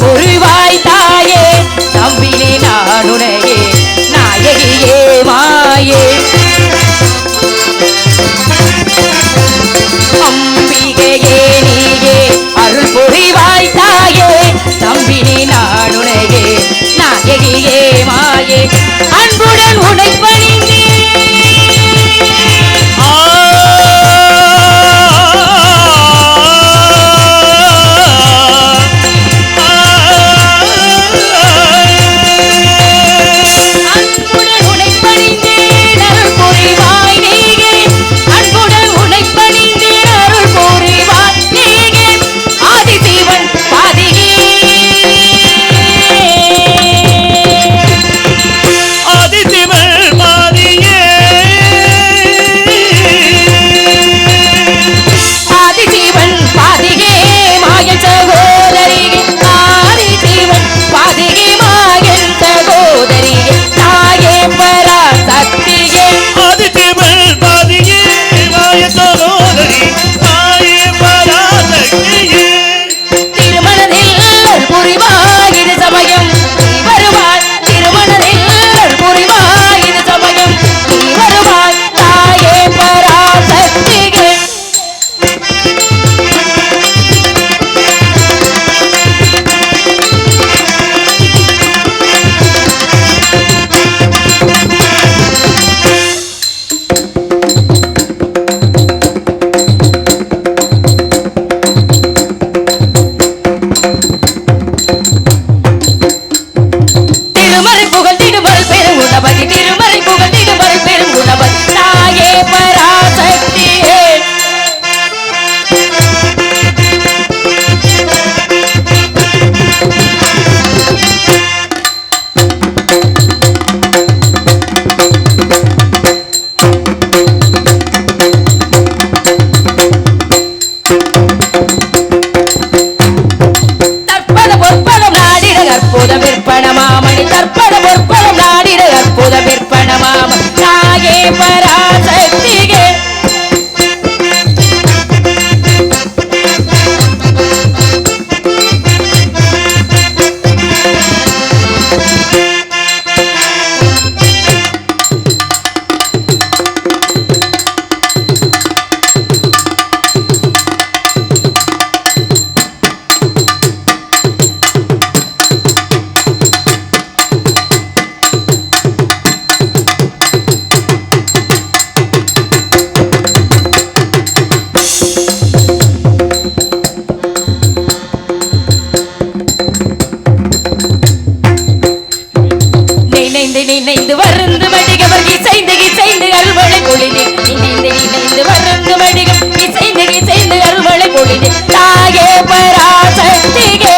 புரிவாய் தாயே நம்பினே நானுனையே நாயகியே மாயே அம்பிகையே நீயே அருள் புரிவாய் தாயே நம்பினே நானுனையே நாயகியே மாயே அன்புடன் உனை பணிந்தே நினைந்து வருந்து மடிகவர் இசைந்து இசைந்து அருள்வளை பொழிதி நினைந்து நினைந்து வருந்து மடிகம் இசைந்து இசைந்து அருள்வளை பொழிதி தாயே பராசக்தியே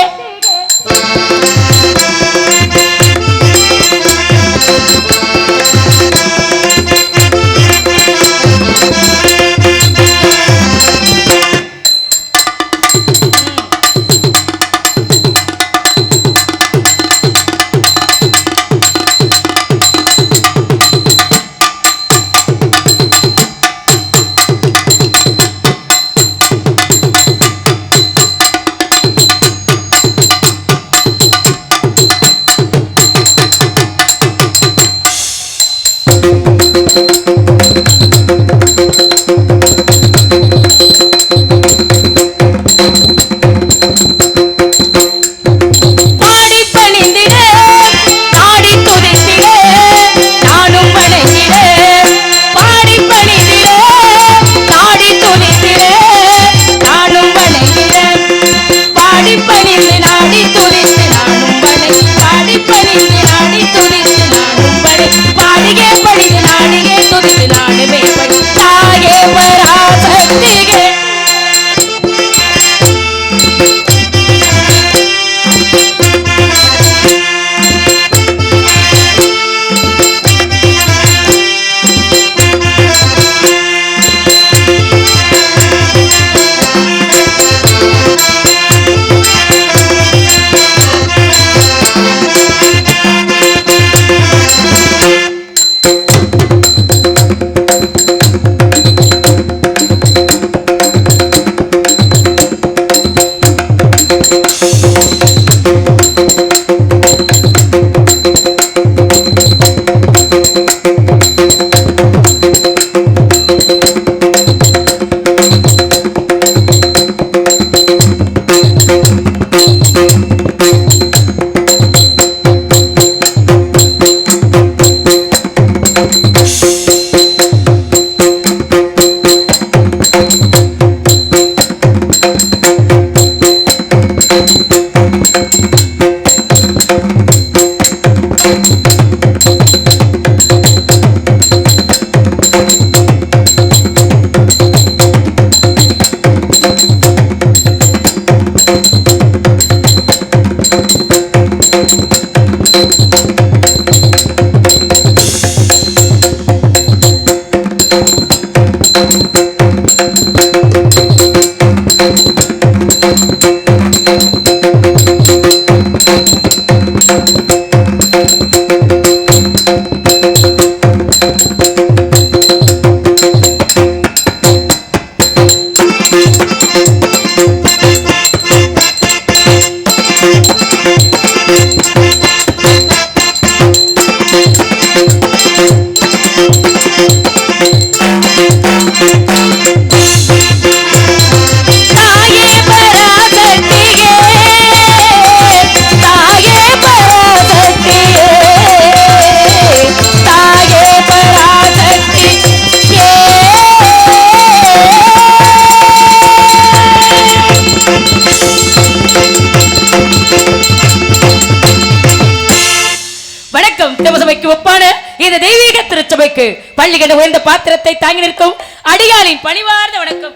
பள்ளிகண்ட உயர்ந்த பாத்திரத்தை தாங்கி நிற்கும் அடியாளின் பணிவார்ந்த வணக்கம்.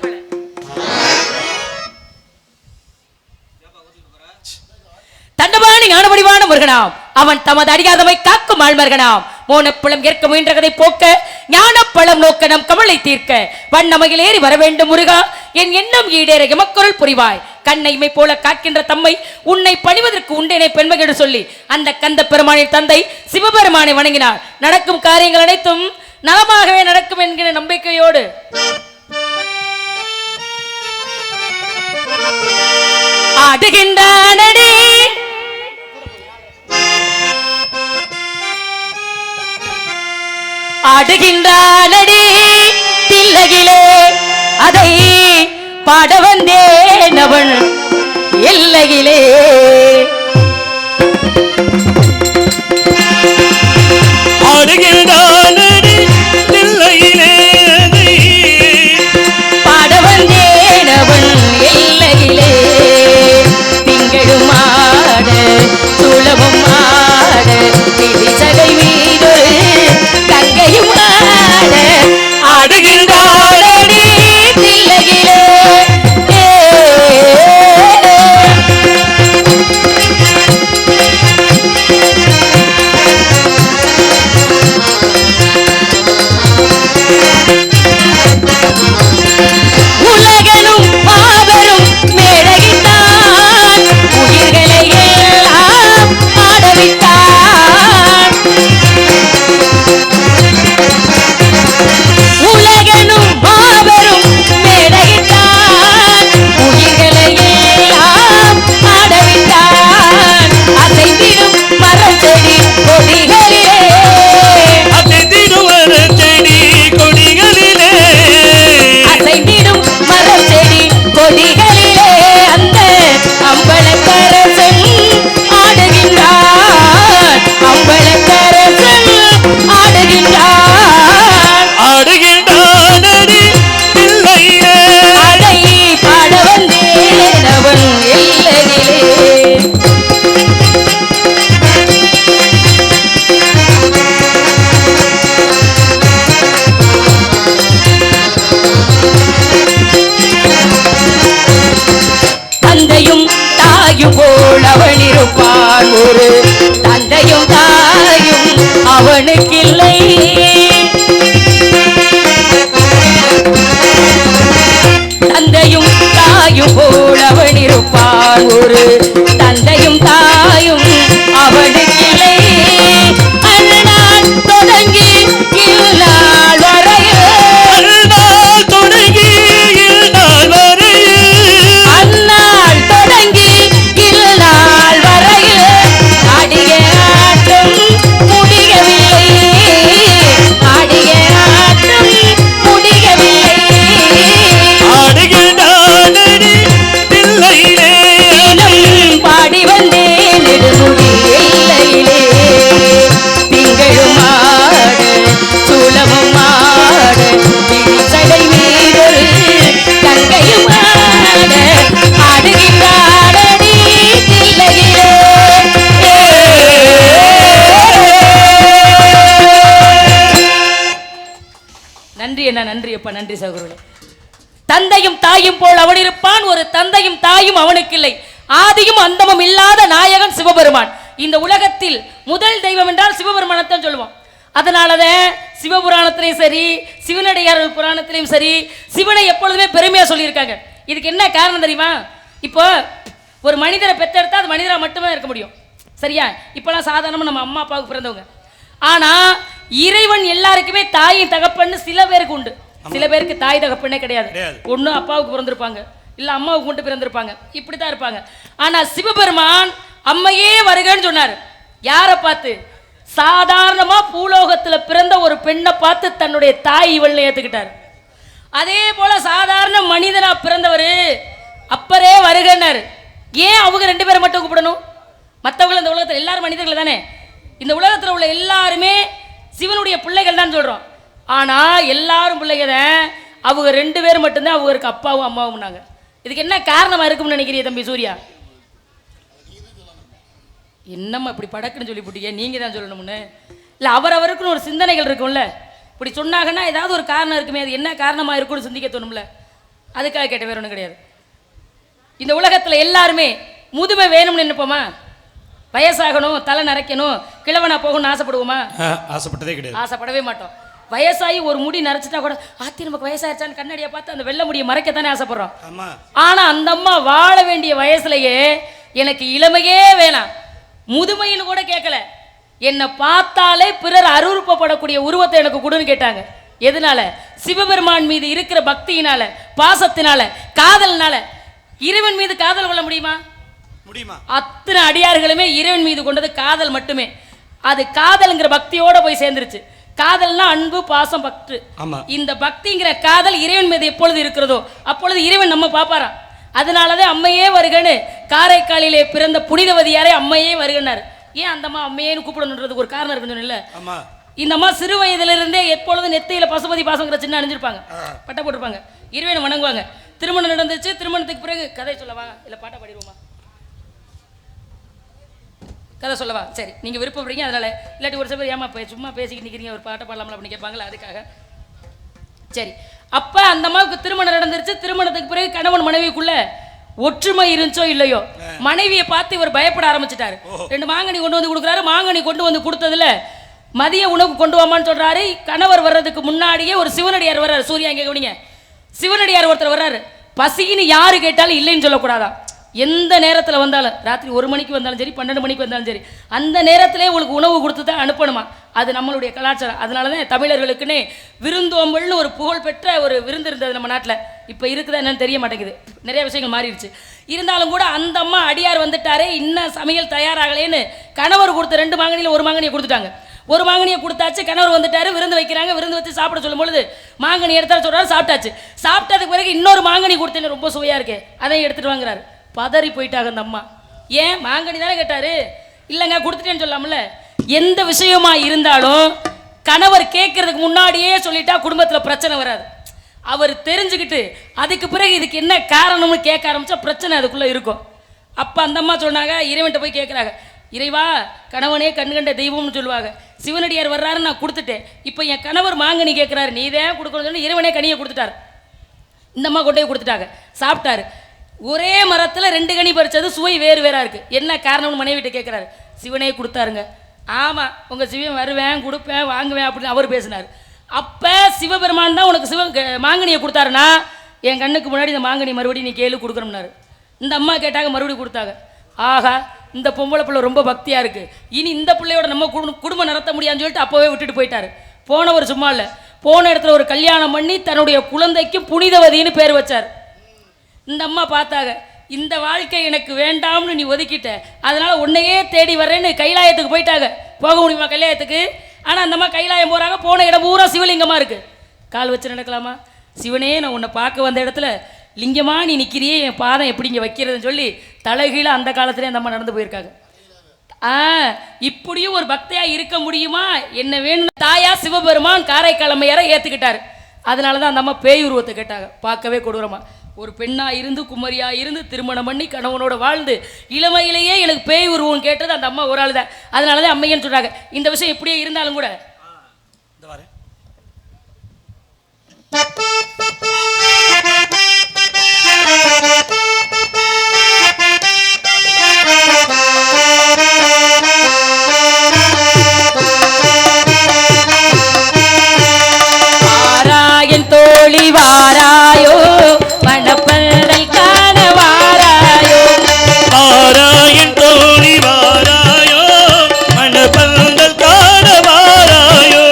தண்டபாணி ஞானவடிவான முருகனாம் அவன் தமது அடியாதமை காக்கும் ஆழ்மருகனாம். மோனப்பழம் ஏற்க முயன்றதை போக்க ஞானப்பழம் நோக்க நம் கவலை தீர்க்க வண்ணமையில் ஏறி வர வேண்டும் முருகா என் எண்ணம் ஈடேற எமக்குரல் புரிவாய். கண்ணைமை போல காக்கின்ற தம்மை உன்னை பணிவதற்கு உண்டேனை பெண்மகிடு சொல்லி அந்த கந்த பெருமானின் தந்தை சிவபெருமானை வணங்கினார். நடக்கும் காரியங்கள் அனைத்தும் நலமாகவே நடக்கும் என்கிற நம்பிக்கையோடு ஆடுகின்றானடி ஆடுகின்றானடி தில்லகிலே அதை பாட வந்தேன் அவன் எல்லையிலே. ஆடுகின்றானடி தில்லையிலே அதை பாட வந்தேன் அவன் எல்லையிலே. திங்களும் ஆட துளவும் ஆட திசகை மீது கங்கையும் ஆட ஆடுகின்றானடி தில்லையிலே. ஒரு தந்தையும் தாயும் அவனுக்கில்லை. தந்தையும் தாயும் போல் அவன் இருப்பான். ஒரு தந்தையும் தாயும் அவனுக்கில்லை. அண்ணான் தொடங்கி இந்நாள் வரையில் தொடங்கி இந்நாள் வரையில் அந்நாள் தொடங்கி இந்நாள் வரையில் ஆடிய ஆட்டம் முடியவில்லை. ஆடிய ஆட்டம் முடியவில்லை. ஆடுகின்றானடி தில்லையிலே தினம் கண்டிப்பா நன்றி சகோதரர்களே. தந்தையும் தாயும் போல் அவன் இருப்பான், ஒரு தந்தையும் தாயும் அவனுக்கு இல்லை. ஆதியும் அந்தமும் இல்லாத நாயகன் சிவபெருமான். இந்த உலகத்தில் முதல் தெய்வம் என்றால் சிவபெருமானத்தான் சொல்லுவோம். அதனாலதான் சிவபுராணத்திலையும் சரி, சிவனடியார்கள் புராணத்திலையும் சரி, சிவனை எப்பொழுதுமே பெருமையா சொல்லியிருக்காங்க. இதுக்கு என்ன காரணம் தெரியுமா? இப்போ ஒரு மனிதரை பெற்றெடுத்தா அது மனிதரா மட்டுமே இருக்க முடியும், சரியா? இப்பெல்லாம் சாதாரணமா நம்ம அம்மா அப்பாவுக்கு பிறந்தவங்க. ஆனா இறைவன் எல்லாருக்குமே தாயும் தகப்பன்னு சில பேருக்கு உண்டு. சில பேருக்கு தாய் தகப்பனே கிடையாது. ஒண்ணு அப்பாவுக்கு பிறந்திருப்பாங்க, இல்ல அம்மாவுக்கு மட்டும் பிறந்திருப்பாங்க, இப்படித்தான் இருப்பாங்க. ஆனா சிவபெருமான் அம்மையே வருகன்னு சொன்னார். யாரை பார்த்து? சாதாரணமா பூலோகத்துல பிறந்த ஒரு பெண்ணை பார்த்து தன்னுடைய தாய் இவள்னு ஏத்துக்கிட்டார். அதே போல சாதாரண மனிதனா பிறந்தவர் அப்பரே வருகன்னார். ஏன் அவங்க ரெண்டு பேரை மட்டும் கூப்பிடணும்? மற்றவங்க இந்த உலகத்தில் எல்லாரும் மனிதர்கள் தானே. இந்த உலகத்தில் உள்ள எல்லாருமே சிவனுடைய பிள்ளைகள் தான் சொல்றோம். ஆனா எல்லாரும் பிள்ளைங்க தான், அவங்க ரெண்டு பேர் மட்டும்தான் அவருக்கு அப்பாவும் அம்மாவும். இதுக்கு என்ன காரணமா இருக்கும்னு நினைக்கிறீங்க தம்பி சூர்யா? என்னம்மா இப்படி படக்குன்னு சொல்லி போட்டீங்க, நீங்க தான் சொல்லணும்னு இல்லை, அவரவருக்குன்னு ஒரு சிந்தனைகள் இருக்கும்ல. இப்படி சொன்னாங்கன்னா ஏதாவது ஒரு காரணம் இருக்குமே, அது என்ன காரணமா இருக்குன்னு சிந்திக்க தோணும்ல, அதுக்காக கேட்ட, வேற ஒன்றும் கிடையாது. இந்த உலகத்தில் எல்லாருமே முதுமை வேணும்னு நினைப்போமா? வயசாகணும், தலை நரைக்கணும், கிழவனா போகணும்னு ஆசைப்படுவோமா? ஆசைப்பட்டதே கிடையாது, ஆசைப்படவே மாட்டோம். வயசாகி ஒரு முடி நரைச்சிட்டா கூட ஆத்தி நமக்கு வயசாயிருச்சான்னு கண்ணாடியை பார்த்து அந்த வெள்ளை முடியை மறைக்கத்தானே ஆசைப்படுறோம். ஆனா அந்த அம்மா வாழ வேண்டிய வயசுலயே எனக்கு இளமையே வேணாம், முதுமைன்னு கூட கேட்கல, என்னை பார்த்தாலே பிறர் அருவருப்பப்படக்கூடிய உருவத்தை எனக்கு கொடுன்னு கேட்டாங்க. எதனால? சிவபெருமான் மீது இருக்கிற பக்தியினால, பாசத்தினால, காதல்னால. இறைவன் மீது காதல் கொள்ள முடியுமா? அத்தனை அடியார்களுமே இறைவன் மீது கொண்டது காதல் மட்டுமே. அது காதல்ங்கிற பக்தியோட போய் சேர்ந்துருச்சு. காதல்னா அன்பு, பாசம், பக்தி. இந்த பக்திங்கிற காதல் இறைவன் மீது எப்பொழுது இருக்கிறதோ அப்பொழுது இறைவன் நம்ம பாப்பாராம். அதனாலதான் அம்மையே வருகன்னு காரைக்காலிலே பிறந்த புனிதவதியாரே அம்மையே வருகன்னாரு. ஏன் அந்த அம்மா அம்மையேன்னு கூப்பிடணுன்றதுக்கு ஒரு காரணம் இருக்குன்னு சொன்னேன்ல. இந்த அம்மா சிறு வயதிலிருந்தே எப்பொழுதும் நெத்தியில பசுபதி பாசங்கிற சின்ன அணிஞ்சிருப்பாங்க, பட்டை போட்டிருப்பாங்க, இறைவனை வணங்குவாங்க. திருமணம் நடந்துச்சு. திருமணத்துக்கு பிறகு கதை சொல்லவா இல்லை பாட்டை பாடிடுவோமா? கதை சொல்லவா? சரி, நீங்கள் விருப்பப்படுறீங்க அதனால. இல்லாட்டி ஒரு சில பேர் ஏமா சும்மா பேசிக்கிட்டு நிற்கிறீங்க, ஒரு பாட்டை பாடலாமல் அப்படின்னு கேட்பாங்களா, அதுக்காக. சரி, அப்போ அந்த அம்மாவுக்கு திருமணம் நடந்துருச்சு. திருமணத்துக்கு பிறகு கணவன் மனைவிக்குள்ள ஒற்றுமை இருந்துச்சோ இல்லையோ, மனைவியை பார்த்து இவர் பயப்பட ஆரம்பிச்சிட்டாரு. 2 மாங்கனி கொண்டு வந்து கொடுக்குறாரு. மாங்கனி கொண்டு வந்து கொடுத்ததுல மதிய உணவு கொண்டு வாமான்னு சொல்றாரு. கணவர் வர்றதுக்கு முன்னாடியே ஒரு சிவனடியார் வர்றாரு. சூர்யா இங்கே கவனிங்க, சிவனடியார் ஒருத்தர் வர்றாரு. பசின்னு யாரு கேட்டாலும் இல்லைன்னு சொல்லக்கூடாதான். எந்த நேரத்தில் வந்தாலும், ராத்திரி 1 மணிக்கு வந்தாலும் சரி, 12 மணிக்கு வந்தாலும் சரி, அந்த நேரத்திலே உங்களுக்கு உணவு கொடுத்து தான் அனுப்பணுமா. அது நம்மளுடைய கலாச்சாரம். அதனால தான் தமிழர்களுக்குன்னே விருந்தோம்பல்னு ஒரு புகழ்பெற்ற ஒரு விருந்து இருந்தது நம்ம நாட்டில். இப்போ இருக்குதா என்னன்னு தெரிய மாட்டேங்குது, நிறைய விஷயங்கள் மாறிடுச்சு. இருந்தாலும் கூட அந்த அம்மா அடியார் வந்துட்டாரே, இன்னும் சமையல் தயாராகலேன்னு கணவர் கொடுத்த 2 மாங்கனியில் 1 மாங்கனியை கொடுத்துட்டாங்க. 1 மாங்கனியை கொடுத்தாச்சு. கணவர் வந்துட்டாரு, விருந்து வைக்கிறாங்க. விருந்து வச்சு சாப்பிட சொல்லும் பொழுது மாங்கனி எடுத்தாரு, சொல்றாரு, சாப்பிட்டாச்சு. சாப்பிட்டதுக்கு பிறகு இன்னொரு மாங்கனி கொடுத்தேன், ரொம்ப சுவையா இருக்கே, அதையும் எடுத்துட்டு வாங்குறாரு. பதறி போயிட்டாங்க அந்த அம்மா. ஏன்? மாங்கனி தானே கேட்டாரு. இல்லைங்க கொடுத்துட்டேன்னு சொல்லாமல. எந்த விஷயமா இருந்தாலும் கணவர் கேட்கறதுக்கு முன்னாடியே சொல்லிட்டா குடும்பத்தில் பிரச்சனை வராது. அவர் தெரிஞ்சுக்கிட்டு அதுக்கு பிறகு இதுக்கு என்ன காரணம்னு கேட்க ஆரம்பிச்சா பிரச்சனை அதுக்குள்ள இருக்கும். அப்போ அந்த அம்மா சொன்னாங்க, இறைவன்கிட்ட போய் கேட்குறாங்க, இறைவா, கணவனே கண்கண்ட தெய்வம்னு சொல்லுவாங்க, சிவனடியார் வர்றாருன்னு நான் கொடுத்துட்டேன், இப்போ என் கணவர் மாங்கனி கேட்குறாரு, நீ தான் கொடுக்கணும்னு சொல்லி இறைவனே கனியை கொடுத்துட்டாரு. இந்த அம்மா கொண்டே கொடுத்துட்டாங்க, சாப்பிட்டாரு. ஒரே மரத்தில் 2 கனி பறிச்சது சுவை வேறு வேறா இருக்கு. என்ன காரணம்னு மனைவிட்ட கேட்குறாரு. சிவனே கொடுத்தாருங்க. ஆமாம், உங்கள் சிவன் வருவேன், கொடுப்பேன், வாங்குவேன் அப்படின்னு அவர் பேசினார். அப்போ சிவபெருமான் தான் உனக்கு மாங்கனியை கொடுத்தாருன்னா என் கண்ணுக்கு முன்னாடி இந்த மாங்கனி மறுபடியும் நீ கேளு கொடுக்கணும்னாரு. இந்த அம்மா கேட்டாங்க, மறுபடியும் கொடுத்தாங்க. ஆகா, இந்த பொம்பளை பிள்ளை ரொம்ப பக்தியாக இருக்குது, இனி இந்த பிள்ளையோட நம்ம குடும்பம் நடத்த முடியாதுன்னு சொல்லிட்டு அப்போவே விட்டுட்டு போயிட்டாரு. போனவர் சும்மா இல்லை, போன இடத்துல ஒரு கல்யாணம் பண்ணி தன்னுடைய குழந்தைக்கும் புனிதவதின்னு பேர் வச்சார். இந்த அம்மா பார்த்தாங்க, இந்த வாழ்க்கை எனக்கு வேண்டாம்னு நீ ஒதுக்கிட்ட, அதனால உன்னையே தேடி வரேன்னு கைலாயத்துக்கு போயிட்டாங்க. போக முடியுமா கைலாயத்துக்கு? ஆனால் அந்த அம்மா கைலாயம் போகிறாங்க. போன இடம் பூரா சிவலிங்கமாக இருக்குது. கால் வச்சு நடக்கலாமா? சிவனே, நான் உன்னை பார்க்க வந்த இடத்துல லிங்கமா நீ நிற்கிறியே, என் பாதம் எப்படி இங்கே வைக்கிறதுன்னு சொல்லி தலைகீழ அந்த காலத்திலே அந்த அம்மா நடந்து போயிருக்காங்க. இப்படியும் ஒரு பக்தையாக இருக்க முடியுமா? என்ன வேணும்? தாயா சிவபெருமான் காரைக்காலமையாரை ஏற்றுக்கிட்டாரு. அதனால தான் அந்த அம்மா பேய் உருவத்தை கேட்டாங்க. பார்க்கவே கொடூரமா ஒரு பெண்ணா இருந்து குமரியா இருந்து திருமணம் பண்ணி கணவனோட வாழ்ந்து இளமையிலேயே எனக்கு பேய் உருவம் கேட்டது அந்த அம்மா ஒரு ஆள் தான். அதனாலதான் அம்மையன்னு சொல்றாங்க. இந்த விஷயம் இப்படியே இருந்தாலும் கூட தோழி வாராயோ மணப்பந்தல் காண வாராயோ வாராயன் தோழி வாராயோ மணப்பந்தல் காண வாராயோ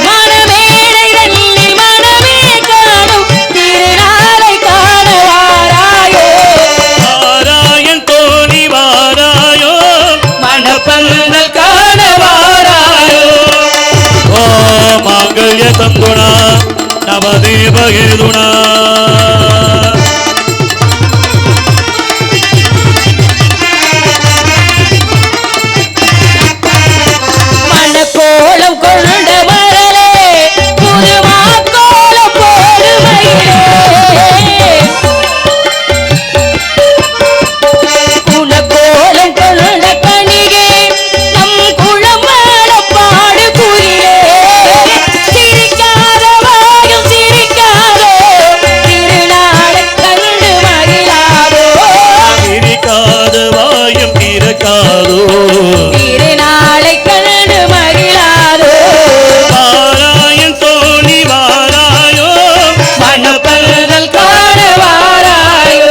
மணமேடை தன்னில் மணமே காணும் திருநாளை காண வாராயோ வாராயன் தோழி வாராயோ மணப்பந்தல் காண வாராயோ ஓ மாங்கல்ய தந்துணா நவதேவகேதுணா மணக்கோலம் கொண்ட மரலே புதுமா கோலம் போடுமையிலே குணக்கோலம் கொண்ட கணிகே நம் குளமாட பாடு குயிலே சிரிக்காத வாயும் சிரிக்காதோ திருநாளை கண்டு மகிழாதோ இருக்காத வாயும் இருக்காதோ திருநாளை கண்டு மகிழாதோ வாராயன் தோழி வாராயோ மணப்பந்தல் காண வாராயோ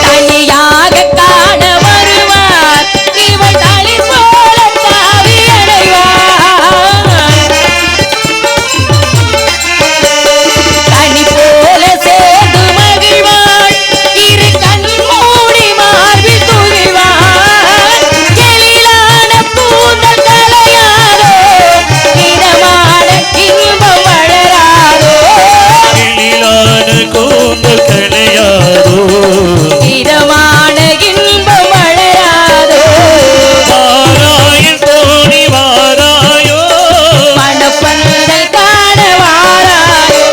தனியாக காண வருவார் இவள் தளி போல தாவி அடைவார் தனி போல சேர்ந்து மகிழ்வாள் இரு கண் மூடி மார்பில் துகிழ்வாள் எழிலான கூந்தல் கலையாதோ இதமான இன்பம் வளராதோ எழிலான கூந்தல் களையாதோ இதமான இன்பம் வளராதோ வாராயன் தோழி வாராயோ மணப்பந்தல் காண வாராயோ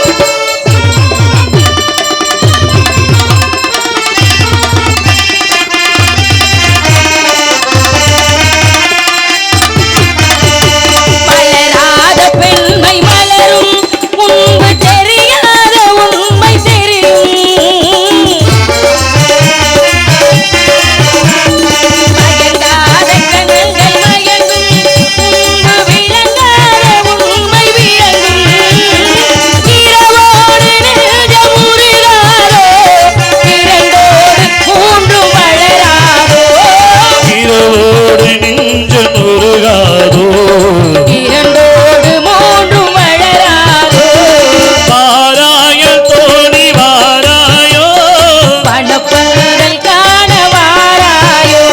மலராத பெண்மை மலரும் முன்பு தெரியாத உண்மை தெரியும் மயங்காத கண்கள் மயங்கும் முன்பு விளங்காத உண்மை விளங்கும் இரவோடு நெஞ்சம் உருகாதோ இரண்டோடு மூன்றும் வளராதோ இரவோடு நெஞ்சு நுருகாதோ இரண்டோடு மூன்றும் வளராதோ வாராயன் தோழி வாராயோ மணப்பந்தல் காண வாராயோ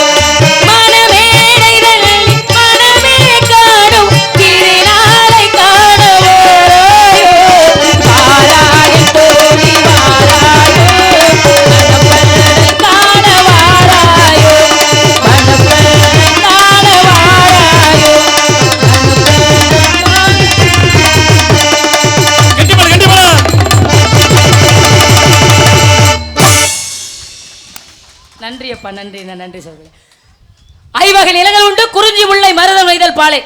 மணமேடை தன்னில் மணமே காணும் திருநாளை காண வாராயோ வாராயன் தோழி வாராயோ மணப்பந்தல் காண வாராயோ மணப்பந்தல் காண வாராயோ கண்டிப்பா நன்றி அப்பா நன்றி நான் நன்றி சொல்றேன் ஐவகை நிலங்கள் உண்டு குறிஞ்சி முல்லை மருதம் நெய்தல் பாலை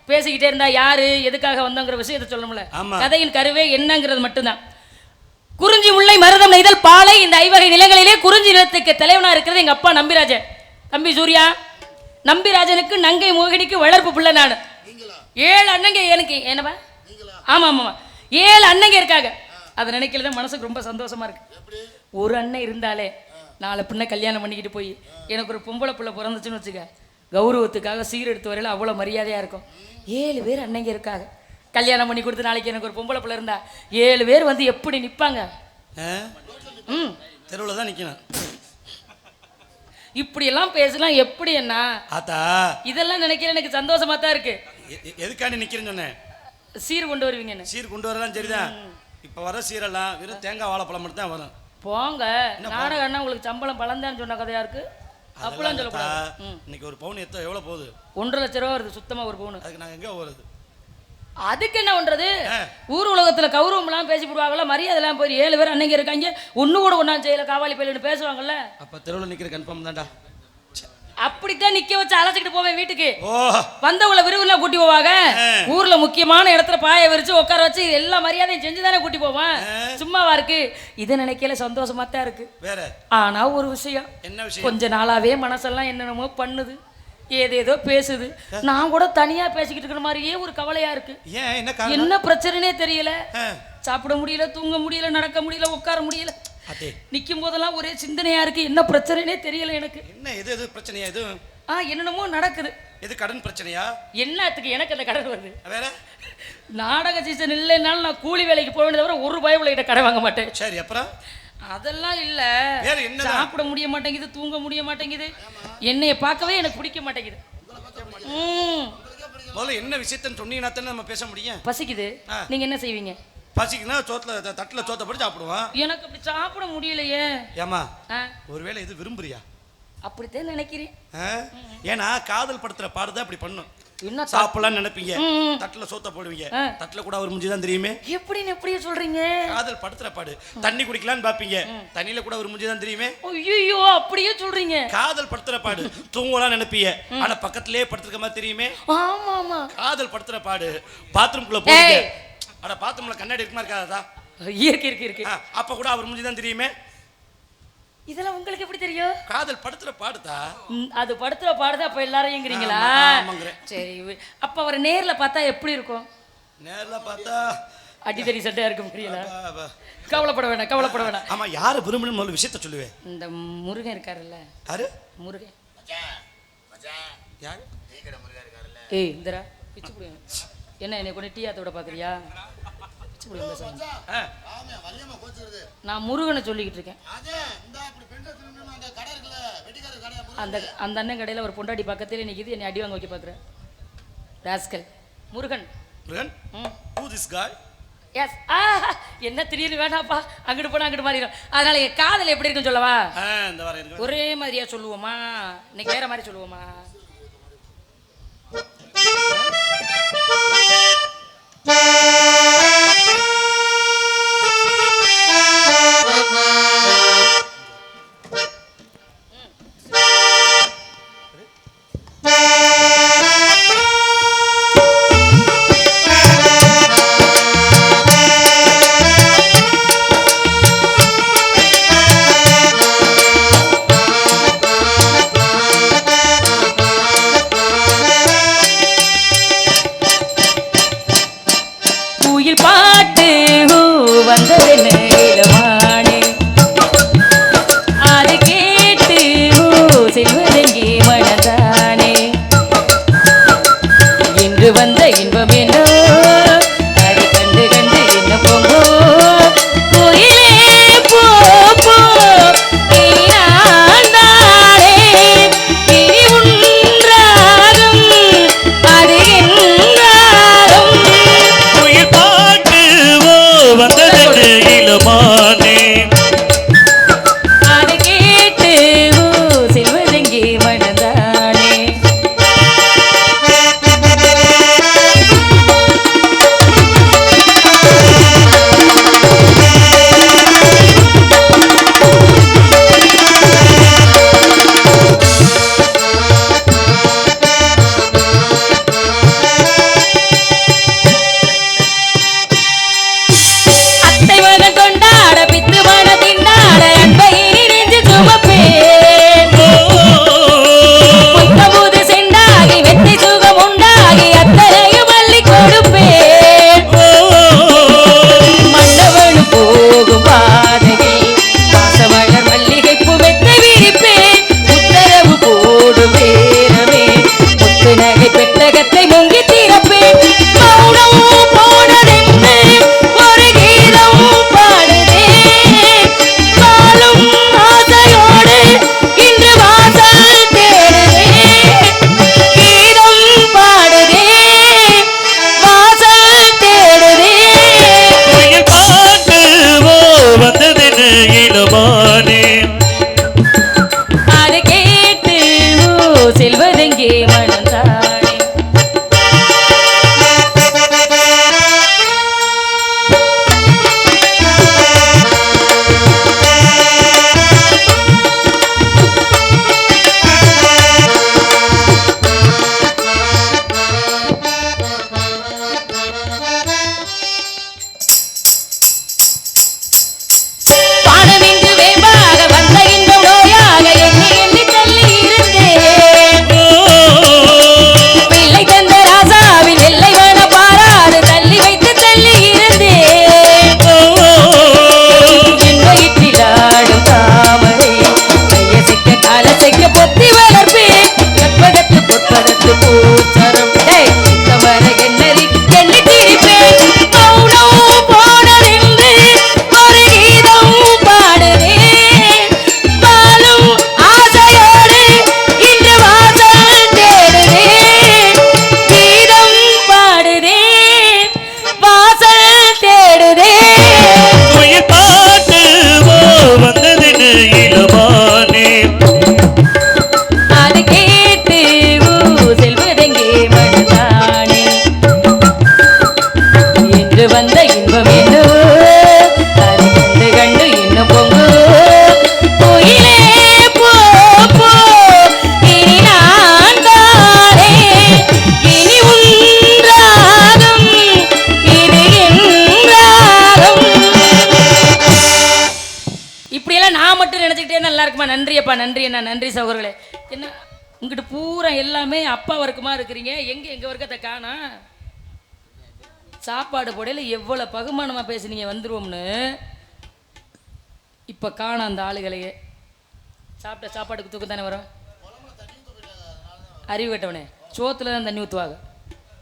பேசிக்கிட்டே இருந்தா யாரு எதுக்காக வந்தோங்கிற விஷயத்தை சொல்லணும்ல ஆமா. கதையின் கருவே என்னங்கிறது மட்டும்தான் குறிஞ்சி முல்லை மருதம் நெய்தல் பாலை இந்த ஐவகை நிலங்களிலே குறிஞ்சி நிலத்துக்கு தலைவனா இருக்கிறது எங்க அப்பா நம்பிராஜன் தம்பி சூர்யா நம்பிராஜனுக்கு நங்கை மோகினிக்கு வளர்ப்பு பிள்ளை நான் 7 அண்ணங்க எனக்கு என்னவா ஆமா ஆமா 7 அண்ணங்க இருக்காங்க அதை நினைக்கிறத மனசுக்கு ரொம்ப சந்தோஷமா இருக்கு ஒரு அண்ணன் இருந்தாலே நாளை பின்ன கல்யாணம் பண்ணிக்கிட்டு போய் எனக்கு ஒரு பொம்பளை பிள்ளை பிறந்துச்சுன்னு வச்சுக்க கௌரவத்துக்காக சீர் எடுத்து வரையில அவ்வளோ மரியாதையாக இருக்கும் 7 பேர் அன்னைங்க இருக்காங்க கல்யாணம் பண்ணி கொடுத்து நாளைக்கு எனக்கு ஒரு பொம்பளை பிள்ளை இருந்தா 7 பேர் வந்து எப்படி நிற்பாங்க தெருவில் தான் நிற்கணும் இப்படியெல்லாம் பேசலாம் எப்படி என்ன ஆத்தா இதெல்லாம் நினைக்கிற எனக்கு சந்தோஷமா தான் இருக்கு எதுக்காண்டி நிற்கிறேன்னு சொன்னேன் சீர் கொண்டு வருவீங்கன்னு சீர் கொண்டு வரலாம் சரிதான் இப்போ வர சீரெல்லாம் வெறும் தேங்காய் வாழைப்பழம் மட்டும் தான் வரும் போங்க நாடகம் அண்ணா உங்களுக்கு சம்பளம் பழந்தான்னு சொன்ன கதையா இருக்கு அப்படிலாம் சொல்லக்கூடாது இன்னைக்கு ஒரு பவுன் எவ்வளோ போகுது 1.5 லட்ச ரூபா வருது சுத்தமா ஒரு பவுன் அதுக்கு நாங்கள் எங்கே போகிறது அதுக்கு என்ன பண்றது ஊர் உலகத்துல கௌரவம்லாம் பேசி போடுவாங்கல்ல மரியாதை எல்லாம் போய் 7 பேர் அன்னைக்கு இருக்காங்க ஒண்ணு கூட ஒண்ணா செய்யல காவாலி பயிலுன்னு பேசுவாங்கல்ல அப்போ தெருவில் நிற்கிற கன்ஃபார்ம் தான்டா அப்படித்தான் நிக்க வச்சு அழைச்சிட்டு போவேன் வீட்டுக்கு. ஓ வந்தவங்கள விருதுல கூட்டி போவாங்க. ஊர்ல முக்கியமான இடத்துல பாய விரிச்சு உட்கார வச்சு எல்லா மரியாதையும் செஞ்சுதானே கூட்டி போவேன். சும்மாவா இருக்கு? இதை நினைக்கல சந்தோஷமா தான் இருக்கு. வேற ஆனா ஒரு விஷயம், என்ன விஷயம்? கொஞ்ச நாளாவே மனசெல்லாம் என்னென்னமோ பண்ணுது, ஏதேதோ பேசுது. நான் கூட தனியா பேசிக்கிட்டு இருக்கிற மாதிரியே ஒரு கவலையா இருக்கு. ஏன் என்ன காரணம்? என்ன பிரச்சனைனே தெரியல. சாப்பிட முடியல, தூங்க முடியல, நடக்க முடியல, உட்கார முடியல. நிக்கும் போதெல்லாம் ஒரே சிந்தனையா இருக்கு. என்ன பிரச்சனைனே தெரியல எனக்கு. என்ன எது பிரச்சனையா? இது என்னென்னமோ நடக்குது. எது கடன் பிரச்சனையா? என்னத்துக்கு எனக்கு அந்த கடன் வருது? வேற நாடக சீசன் இல்லைனாலும் நான் கூலி வேலைக்கு போக வேண்டியதை தவிர ஒரு பயவுல கிட்ட கடை வாங்க மாட்டேன். சரி, அப்புறம் அதெல்லாம் இல்ல. வேற என்ன? சாப்பிட முடிய மாட்டேங்குது, தூங்க முடிய மாட்டேங்குது, என்னைய பார்க்கவே எனக்கு பிடிக்க மாட்டேங்குது. முதல்ல என்ன விஷயத்தன்னு சொன்னீங்கன்னா தானே நம்ம பேச முடியும். பசிக்குது, நீங்க என்ன செய்வீங்க? பசிக்குன்னா சோத்துல தட்டுல சோத்த போட்டு சாப்பிடுவோம். எனக்கு அப்படி சாப்பிட முடியலையே. ஏமா ஒருவேளை இது விரும்புறியா? அப்படித்தான் நினைக்கிறேன். ஏன்னா காதல் படுத்துற பாடுதான் அப்படி பண்ணும். என்ன சாப்பிடலாம் நினைப்பீங்க, தட்டுல சோத்த போடுவீங்க, தட்டுல கூட ஒரு மூஞ்சி தான் தெரியுமே. எப்படின்னு எப்படியே சொல்றீங்க? காதல் படுத்துற பாடு. தண்ணி குடிக்கலான்னு பாப்பீங்க, தண்ணியில கூட ஒரு மூஞ்சி தான் தெரியுமே. ஐயோ அப்படியே சொல்றீங்க. காதல் படுத்துற பாடு. தூங்கலாம் நினைப்பீங்க, ஆனா பக்கத்திலேயே படுத்துருக்க மாதிரி தெரியுமே. ஆமா ஆமா. காதல் படுத்துற பாடு. பாத்ரூம்குள்ள போறீங்க, அட பாத்ரூம்ல கண்ணாடி இருக்குமா இருக்காதா? இருக்கு. அப்ப கூட அவர் மூஞ்சி தான் தெரியுமே. இதெல்லாம் உங்களுக்கு எப்படி தெரியும்? காதல் படுத்துற பாடுதா. அது படுத்துற பாடுதா. அப்ப எல்லாரையும்ங்கறீங்களா? சரி, அப்ப அவர் நேர்ல பார்த்தா எப்படி இருக்கும்? நேர்ல பார்த்தா அடிதடி சட்டையா இருக்கும். புரியல? கவலைப்பட வேணாம். ஆமா, யாரு விரும்பணும் முதல்ல விஷயத்த சொல்லுவேன். இந்த முருகன் இருக்காருல்ல. யாரு? முருகன். யாரு? ஏய் இந்தரா பிச்சு புடிங்க. என்ன என்னை கொண்டு டீ ஆத்தோட பாக்குறியா? பிச்சு புடிங்க. நான் முருகனை சொல்லிக்கிட்டு இருக்கேன். அந்த அண்ணன் கடையில் ஒரு பொண்டாட்டி பக்கத்திலே நிற்கிது, என்னை அடி வாங்க வைக்க பார்க்குறேன். Rascal. Murugan. Who this guy? Yes. என்ன திடீர்னு வேணாப்பா, அங்கிட்டு போனா அங்கிட்டு மாறிடும். அதனால என் காதல் எப்படி இருக்குன்னு சொல்லவா? ஒரே மாதிரியா சொல்லுவோமா? இன்னைக்கு வேற மாதிரி சொல்லுவோமா? வந்த இன்பம் என்னோ அதை கண்டு கண்டு என்ன போங்கோ கோயிலே போ போ நீயாண்டாளே இனி உன்றாகும் அது என்றாலும் உயிர் பாட்டுவோ வந்ததற்கு இளமானே அதை கேட்டு செல்வதெங்கே மனதானே இருக்குமா? நன்றியப்பா, நன்றி அண்ணா, நன்றி சகோதரர்களே. என்ன உங்ககிட்ட பூரா எல்லாமே அப்பா வர்க்கமா இருக்கிறீங்க, எங்க வர்க்கத்தை காணா? சாப்பாடு போடையில எவ்வளோ பகுமானமாக பேசுனீங்க வந்துருவோம்னு, இப்போ காணா அந்த ஆளுகளையே. சாப்பிட்ட சாப்பாட்டுக்கு தூக்கம் தானே வரும். அறிவு கட்டவனே, சோத்துல தான் தண்ணி ஊற்றுவாங்க,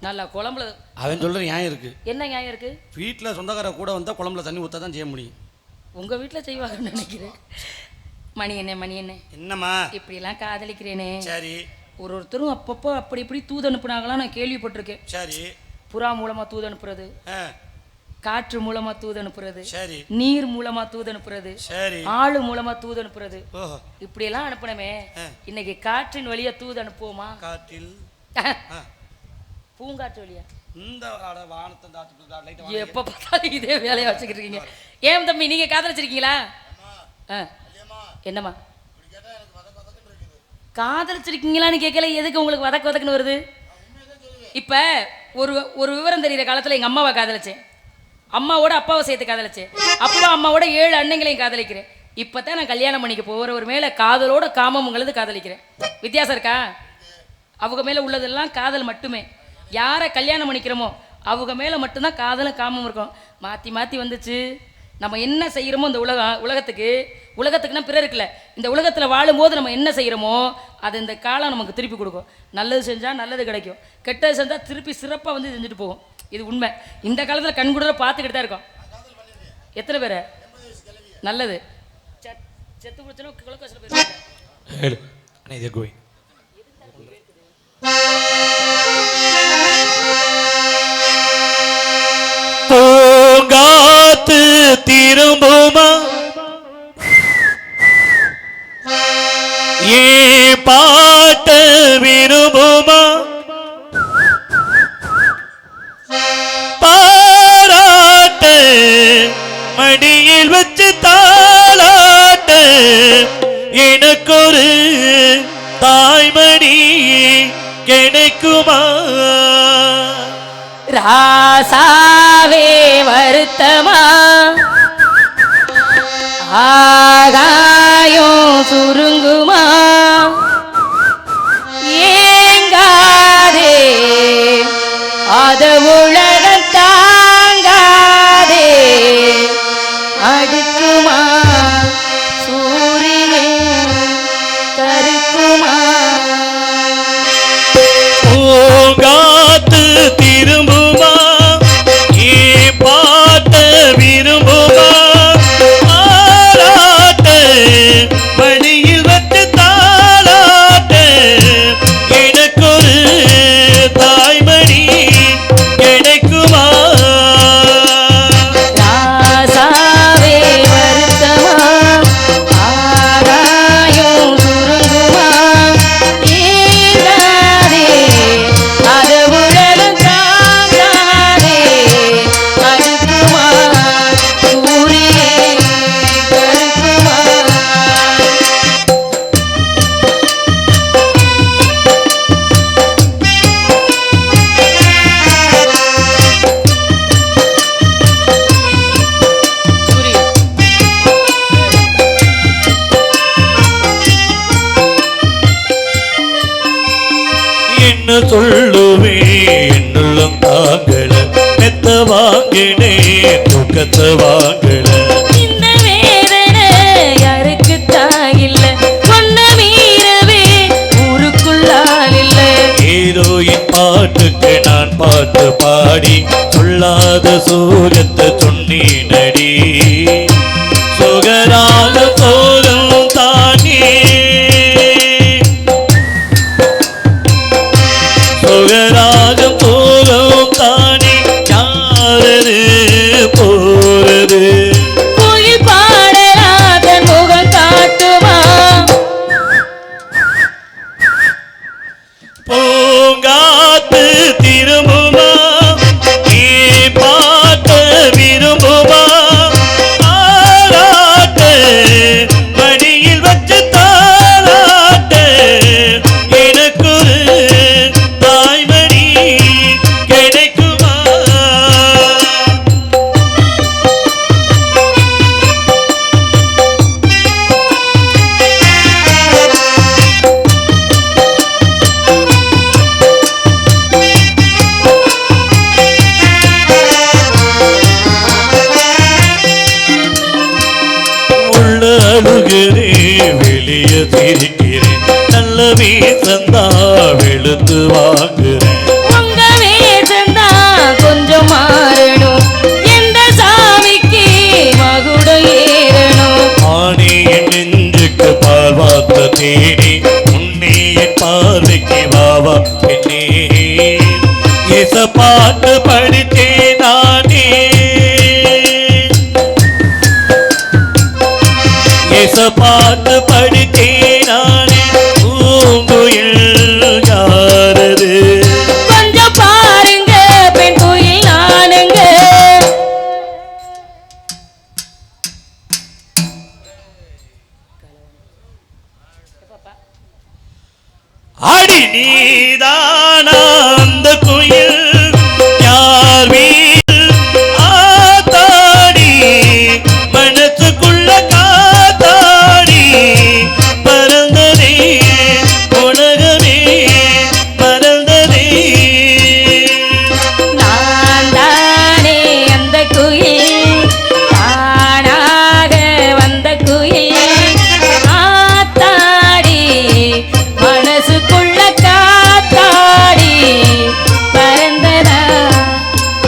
நல்லா குழம்புல. அவன் சொல்ற நியாயம் இருக்கு. என்ன நியாயம் இருக்கு? வீட்டில் சொந்தக்கார கூட வந்தால் குழம்புல தண்ணி ஊற்ற தான் செய்ய முடியும். உங்கள் வீட்டில் செய்வாங்கன்னு நினைக்கிறேன். மணி என்ன என்னம்மா இப்படிலாம் காதலிக்கிறேனே. சரி, ஒருத்தரும் அப்பப்போ அப்படி இப்படி தூது அனுப்புனாங்களாம் நான் கேள்விப்பட்டிருக்கேன். சரி. புறா மூலமா தூது அனுப்புறது, காற்று மூலமா தூது அனுப்புறது, சரி, நீர் மூலமா தூது அனுப்புறது, சரி, ஆளு மூலமா தூது அனுப்புறது, இப்படி எல்லாம் அனுப்பணுமே. இன்னைக்கு காற்றின் வழியா தூது அனுப்புவோமா? காற்றில் பூங்காற்று வழியா? இந்த எப்ப பார்த்தாலும் இதே வேலையா வச்சுக்கிட்டு இருக்கீங்க. ஏன் தம்பி நீங்க காதலிச்சிருக்கீங்களா? என்னம்மா காதலிச்சிருக்கீங்களான்னு கேட்கல, எதுக்கு உங்களுக்கு வதக்கு வதக்குன்னு வருது? இப்ப ஒரு விவரம் தெரியுற காலத்துல எங்க அம்மாவை காதலிச்சேன், அம்மாவோட அப்பாவை சேர்த்து காதலிச்சேன், அப்பா அம்மாவோட 7 அண்ணங்களையும் காதலிக்கிறேன். இப்பதான் நான் கல்யாணம் பண்ணிக்க போறவர் மேல காதலோட காமங்களது காதலிக்கிறேன். வித்தியாசம் இருக்கா? அவங்க மேல உள்ளதெல்லாம் காதல் மட்டுமே. யாரை கல்யாணம் பண்ணிக்கிறோமோ அவங்க மேல மட்டும்தான் காதலும் காமம் இருக்கும். மாத்தி மாத்தி வந்துச்சு. நம்ம என்ன செய்யறோமோ இந்த உலகத்துக்குன்னா பிறர் இருக்குல்ல, இந்த உலகத்துல வாழும்போது நம்ம என்ன செய்யறோமோ அது இந்த காலம் நமக்கு திருப்பி கொடுக்கும். நல்லது செஞ்சா நல்லது கிடைக்கும், கெட்டது செஞ்சா திருப்பி சிறப்பா வந்து செஞ்சுட்டு போகும். இது உண்மை. இந்த காலத்துல கண்கூட பார்த்துக்கிட்டு தான் இருக்கோம். எத்தனை பேர் நல்லது செத்து குடிச்சோன்னா குலக்கோசில போயிருக்காங்க. பூங்காத்து திரும்புமா, ஏ பாட்ட விரும்புமா, பாராட்டு மடியில் வச்சு தாளாட்டு, எனக்கொரு தாய்மடி கிடைக்குமா? ராசாவே வருத்தமா, ஆகாயம் சுருங்குமா, ஏங்காதே அத உலகம் தாங்காதே, அடுக்குமா சூரியன் கருக்குமா? பூங்காத்து திரும்புமா, ஏ பாட்ட விரும்புமா, ஆராட்டு மடியில் வச்சு தாளாட்டு, எனக்கொரு தாய்மடி கிடைக்குமா? ராசாவே வருத்தமா, ஆகாயம் சுருங்குமா, ஏங்காதே அத உலகம் தாங்காதே, அடுக்குமா சூரியன் கருக்குமா? சூரியன் என்ன சொல்லுவே என்னுள்ளம் தாங்கல, மெத்த வாங்கினே தூக்கத்தை வாங்கல, இந்த வேதனை யாருக்கு தாயில்ல, ஒன்ன மீறவே ஊருக்குள்ளால் இல்ல. ஹீரோயின் பாட்டுக்கு நான் பாட்டு பாடி சொல்லாத சோகத்தை சொன்னீனடி, சுகராக போதும் தானே, சுகராக போதும் தானே, யாரது போறது? கோயில் பாடலாத முகம் காட்டுமா, பூங்காத்து திரும்புமா, நீ பாட்ட விரும்புமா, நேச பாட்டு படித்தேன் நானே நேச பாட்டு படித்தேன் நானே பூங்குயில் யாரது கொஞ்சம் பாருங்க பெண் குயில் நானுங்க அடி நீதானா அந்த குயில் யார் வீல் ஆத்தாடி மனசுக்குள்ள காத்தாடி பறந்ததே உலகமே பறந்ததே நான் தானே அந்த குயில் தானாக வந்த குயில் ஆத்தாடி மனசுக்குள்ள காத்தாடி பறந்ததா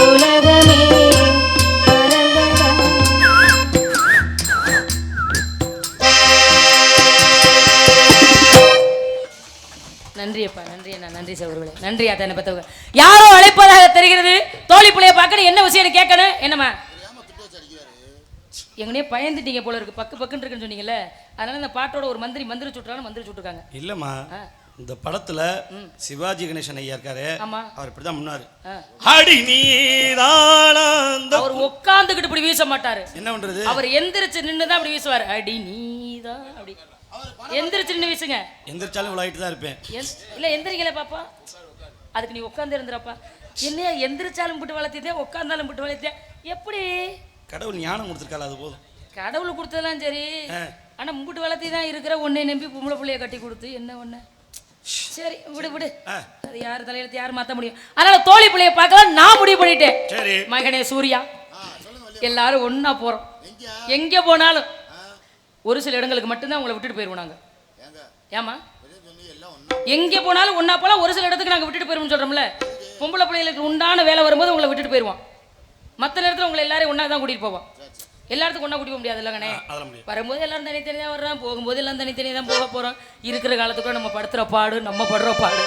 உலகமே பறந்ததா. நன்றி அப்பா, நன்றி அண்ணா, நன்றி சகோதரர்களே, நன்றி அத்தனை பத்தவங்க. யாரோ அழைப்பதாக தெரிகிறது. தோழி பிள்ளைய பார்க்கணும், என்ன விஷயம் கேட்கணும்? என்னம்மா எங்கனே பயந்துட்டீங்க போல இருக்கு, பக்கு பக்குன்னு இருக்குன்னு சொன்னீங்கல்ல, அதனால இந்த பாட்டோட ஒரு மந்திரி சுட்டுறான்னு சுட்டுருக்காங்க. இல்லம்மா, இந்த படத்துல சிவாஜி கணேசன் ஐயா இருக்காரு, ஆமா, அவர் இப்படிதான் முன்னாரு. அடி நீதானா அந்த அவர் உட்கார்ந்துகிட்டு இப்படி வீச மாட்டாரு. என்ன பண்றது, அவர் எந்திரிச்சு நின்னுதான் அப்படி வீசுவார். அடி நீதான் அப்படி எந்திரிச்சு நின்று வீசுங்க. எந்திரிச்சாலும் விளையாட்டு தான் இருப்பேன். இல்ல எந்திரிக்கல பாப்பா, அதுக்கு நீ உட்கார்ந்து இருந்துறப்பா. என்னையா எந்திரிச்சாலும் விட்டு வளர்த்திட்டே, உட்கார்ந்தாலும் விட்டு வளர்த்தியா? எப்படி கடவுள் ஞானம் கொடுத்துருக்காள், அது போதும். கடவுள் கொடுத்ததெல்லாம் சரி, ஆனா மும்பிட்டு வளர்த்தி தான் இருக்கிற உன்னை நம்பி பொம்பளை பிள்ளைய கட்டி கொடுத்து என்ன ஒண்ணு. சரி விடு விடு, அது யாரு தலையெழுத்து யாரு மாத்த முடியும். அதனால தோழி பிள்ளைய பார்க்கலாம் நான் முடிவு பண்ணிட்டேன். சரி மகனே சூர்யா, எல்லாரும் ஒன்னா போறோம். எங்க போனாலும் ஒரு சில இடங்களுக்கு மட்டும்தான் உங்களை விட்டுட்டு போயிருவோம் நாங்க. ஏமா எங்க போனாலும் ஒன்னா போலாம், ஒரு சில இடத்துக்கு நாங்க விட்டுட்டு போயிருவோம் சொல்றோம்ல. பொம்பளை பிள்ளைகளுக்கு உண்டான வேலை வரும்போது உங்களை விட்டுட்டு போயிருவோம். மற்ற நேரத்தில் உங்களை எல்லாரையும் ஒன்னா தான் கூட்டிட்டு போவோம். எல்லாத்துக்கும் ஒன்றா கூட்டி போக முடியாது இல்லைங்கண்ணே. வரும்போது எல்லாரும் தனித்தனி தான் வர்றோம், போகும்போது எல்லாம் தனித்தனி தான் போக போகிறோம். இருக்கிற காலத்துக்குள்ள நம்ம படுத்துகிற பாடு, நம்ம படுற பாடு